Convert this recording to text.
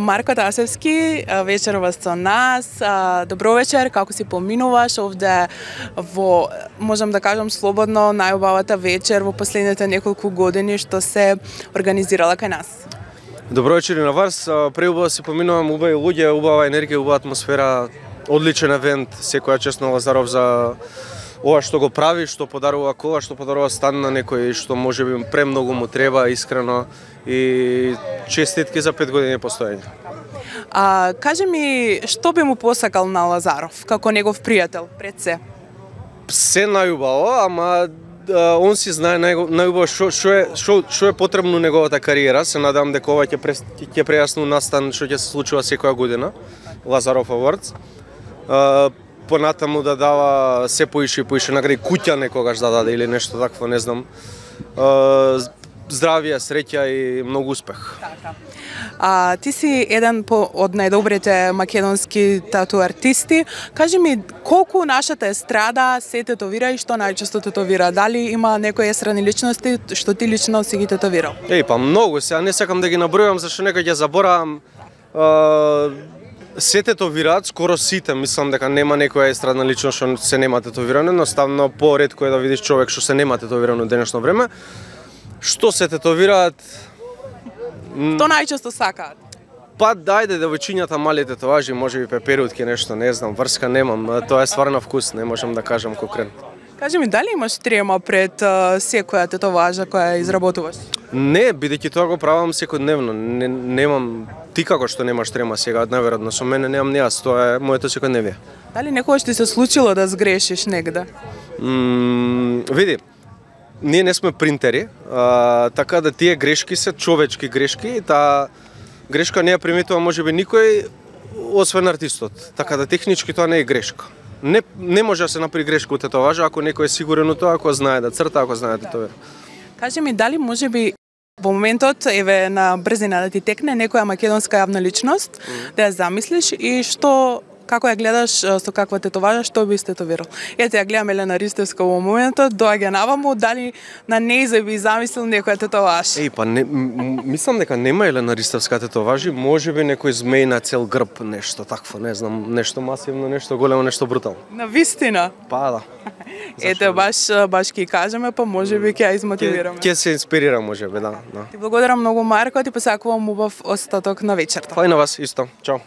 Марко Тасевски, вечерова со нас. Добро вечер, како си поминуваш овде во, можам да кажам слободно, најубавата вечер во последните неколку години што се организирала кај нас? Добро вечер и на вас. Преубаво си поминувам, убави луѓе, убава енергија, убава атмосфера, одличен евент. Секоја чест на Лазаров за ова што го прави, што подарува кола, што подарува стан на некој, што можеби премногу му треба, искрено, и честитки за 5 години постоење. Кажи ми, што би му посакал на Лазаров, како негов пријател, пред се? Се најубаво, ама он си знае најубаво што е потребно неговата кариера. Се надам дека ова ќе прејасно настан што ќе се случува секоја година, Лазаров Awards. Понатаму да дава се поише и поише награди, куќа некогаш да даде или нешто такво, не знам. Здравје, среќа и многу успех. Ти си еден од најдобрите македонски тату артисти. Кажи ми, колку нашата естрада се тетовира и што најчесто тетовира? Дали има некои естрани личности што ти лично си ги тетовирал? Па многу, сега не сакам да ги набројувам зашто некој ќе заборавам. Се тетовираат, скоро сите, мислам дека нема некоја естрадна личност што се нема тетовирано, едноставно поретко е да видиш човек што се нема тетовирано во денешно време. Што се тетовираат? Што најчесто сакаат? Па дајде девојчињата мали тетоважи, можеби пеперутки, нешто, не знам, врска немам, тоа е ствар на вкус, не можам да кажам конкретно. Кажи ми, дали имаш трема пред секоја тетоважа која изработуваш? Не, бидејќи тоа го правам секојдневно, немам, ти како што немаш трема сега, најверојатно со мене немам ни јас, тоа е моето секојдневие. Дали некогаш ти се случило да сгрешиш негде? Види, ние не сме принтери, така да тие грешки се човечки грешки и таа грешка не ја приметува можеби никој освен артистот, така да технички тоа не е грешка. Не може да се направи грешка од тетоважа ако некој е сигурен од тоа, ако знае да црта, ако знае да тетовира. Кажи ми, дали можеби во моментот, еве на брзина да ти текне некоја македонска јавна личност, да ја замислиш и што, како ја гледаш, со каква тетоважа, што би тетовирал? Ете, ја гледам Елена Ристевска во моментот, доаѓа наваму, дали на нејзе би замислил некоја тетоваж? Па мислам дека нема Елена Ристевска тетоважи, можеби некој змеј на цел грб, нешто такво, не знам, нешто масивно, нешто големо, нешто брутално. На вистина? Па да. Ете, баш ќе кажеме, па можеби ќе ја измотивираме. Ќе се инспирира можеби, да. Ти благодарам многу, Марко, ти посакувам убав остаток на вечерта. Па и на вас исто. Чао.